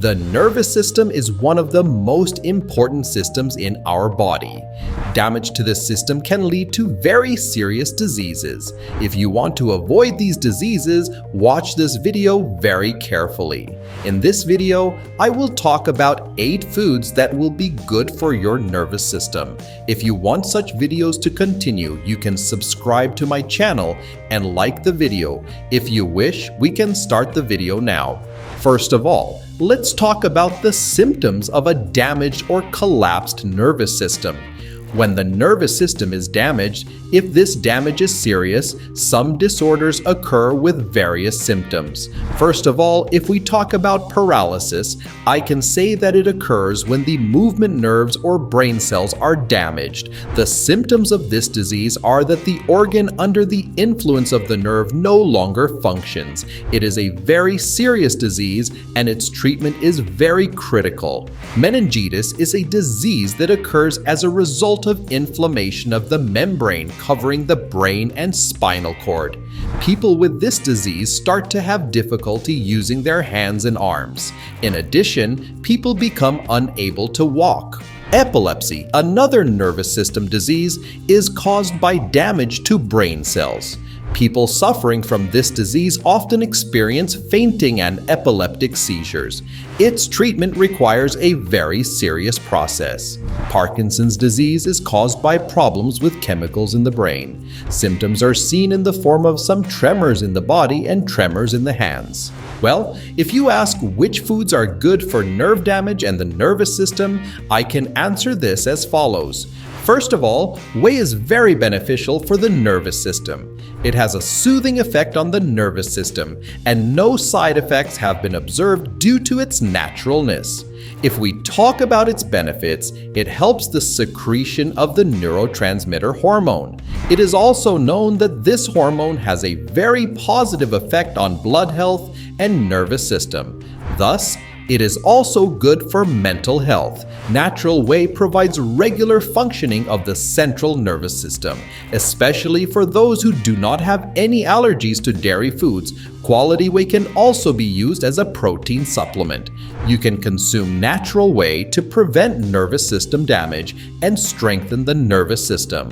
The nervous system is one of the most important systems in our body. Damage to this system can lead to very serious diseases. If you want to avoid these diseases, watch this video very carefully. In this video, I will talk about 8 foods that will be good for your nervous system. If you want such videos to continue, you can subscribe to my channel and like the video. If you wish, we can start the video now. First of all, let's talk about the symptoms of a damaged or collapsed nervous system. When the nervous system is damaged, if this damage is serious, some disorders occur with various symptoms. First of all, if we talk about paralysis, I can say that it occurs when the movement nerves or brain cells are damaged. The symptoms of this disease are that the organ under the influence of the nerve no longer functions. It is a very serious disease and its treatment is very critical. Meningitis is a disease that occurs as a result of inflammation of the membrane covering the brain and spinal cord. People with this disease start to have difficulty using their hands and arms. In addition, people become unable to walk. Epilepsy, another nervous system disease, is caused by damage to brain cells. People suffering from this disease often experience fainting and epileptic seizures. Its treatment requires a very serious process. Parkinson's disease is caused by problems with chemicals in the brain. Symptoms are seen in the form of some tremors in the body and tremors in the hands. Well, if you ask which foods are good for nerve damage and the nervous system, I can answer this as follows. First of all, whey is very beneficial for the nervous system. It has a soothing effect on the nervous system, and no side effects have been observed due to its naturalness. If we talk about its benefits, it helps the secretion of the neurotransmitter hormone. It is also known that this hormone has a very positive effect on blood health and nervous system. Thus, it is also good for mental health. Natural whey provides regular functioning of the central nervous system, especially for those who do not have any allergies to dairy foods. Quality whey can also be used as a protein supplement. You can consume natural whey to prevent nervous system damage and strengthen the nervous system.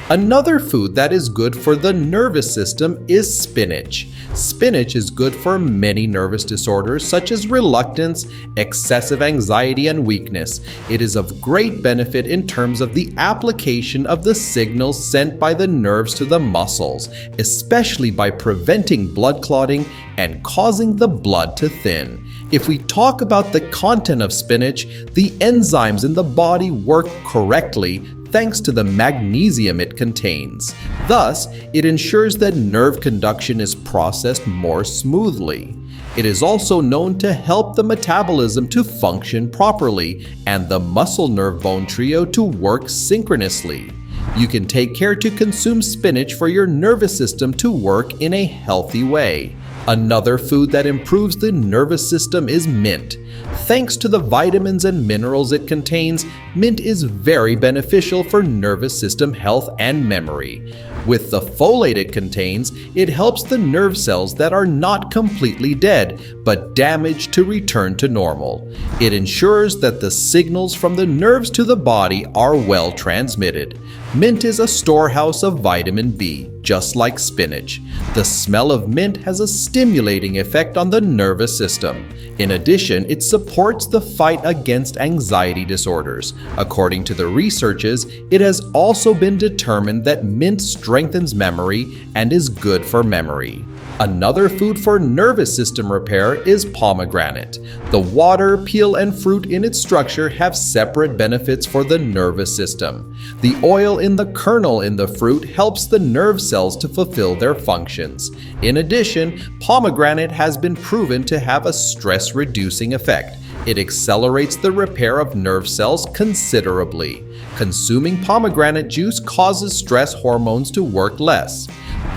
Another food that is good for the nervous system is spinach. Spinach is good for many nervous disorders such as reluctance, excessive anxiety, and weakness. It is of great benefit in terms of the application of the signals sent by the nerves to the muscles, especially by preventing blood clotting and causing the blood to thin. If we talk about the content of spinach, the enzymes in the body work correctly thanks to the magnesium it contains. Thus, it ensures that nerve conduction is processed more smoothly. It is also known to help the metabolism to function properly and the muscle nerve bone trio to work synchronously. You can take care to consume spinach for your nervous system to work in a healthy way. Another food that improves the nervous system is mint. Thanks to the vitamins and minerals it contains, mint is very beneficial for nervous system health and memory. With the folate it contains, it helps the nerve cells that are not completely dead, but damaged to return to normal. It ensures that the signals from the nerves to the body are well transmitted. Mint is a storehouse of vitamin B, just like spinach. The smell of mint has a stimulating effect on the nervous system. In addition, it supports the fight against anxiety disorders. According to the researchers, it has also been determined that mint strengthens memory and is good for memory. Another food for nervous system repair is pomegranate. The water, peel, and fruit in its structure have separate benefits for the nervous system. The oil in the kernel in the fruit helps the nerve cells to fulfill their functions. In addition, pomegranate has been proven to have a stress-reducing effect. It accelerates the repair of nerve cells considerably. Consuming pomegranate juice causes stress hormones to work less.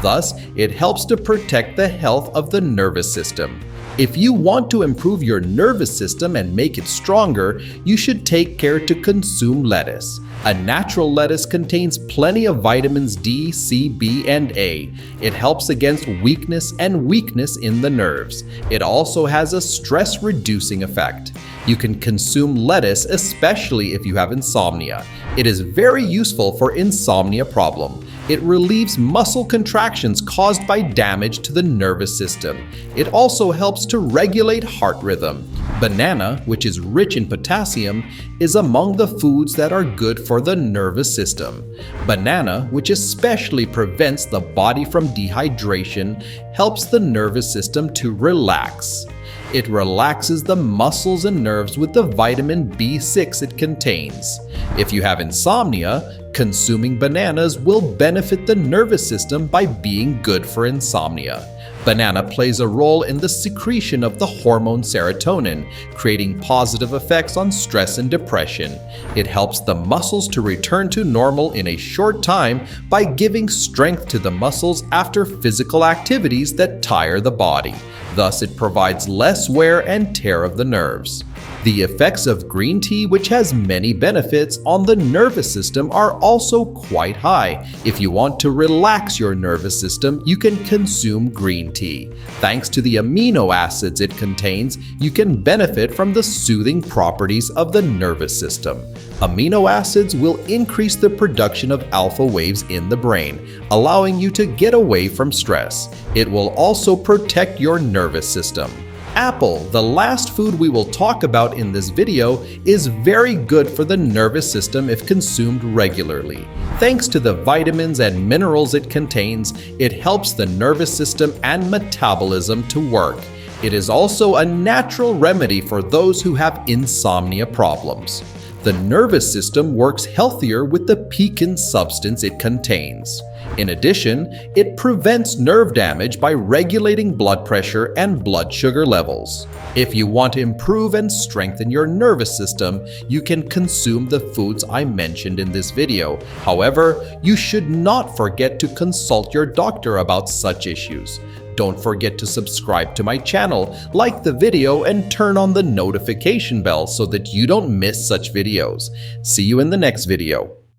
Thus, it helps to protect the health of the nervous system. If you want to improve your nervous system and make it stronger, you should take care to consume lettuce. A natural lettuce contains plenty of vitamins D, C, B, and A. It helps against weakness in the nerves. It also has a stress-reducing effect. You can consume lettuce especially if you have insomnia. It is very useful for insomnia problem. It relieves muscle contractions caused by damage to the nervous system. It also helps to regulate heart rhythm. Banana, which is rich in potassium, is among the foods that are good for the nervous system. Banana, which especially prevents the body from dehydration, helps the nervous system to relax. It relaxes the muscles and nerves with the vitamin B6 it contains. If you have insomnia, consuming bananas will benefit the nervous system by being good for insomnia. Banana plays a role in the secretion of the hormone serotonin, creating positive effects on stress and depression. It helps the muscles to return to normal in a short time by giving strength to the muscles after physical activities that tire the body. Thus, it provides less wear and tear of the nerves. The effects of green tea, which has many benefits on the nervous system, are also quite high. If you want to relax your nervous system, you can consume green tea. Thanks to the amino acids it contains, you can benefit from the soothing properties of the nervous system. Amino acids will increase the production of alpha waves in the brain, allowing you to get away from stress. It will also protect your nervous system. Apple, the last food we will talk about in this video, is very good for the nervous system if consumed regularly. Thanks to the vitamins and minerals it contains, it helps the nervous system and metabolism to work. It is also a natural remedy for those who have insomnia problems. The nervous system works healthier with the piquin substance it contains. In addition, it prevents nerve damage by regulating blood pressure and blood sugar levels. If you want to improve and strengthen your nervous system, you can consume the foods I mentioned in this video. However, you should not forget to consult your doctor about such issues. Don't forget to subscribe to my channel, like the video, and turn on the notification bell so that you don't miss such videos. See you in the next video.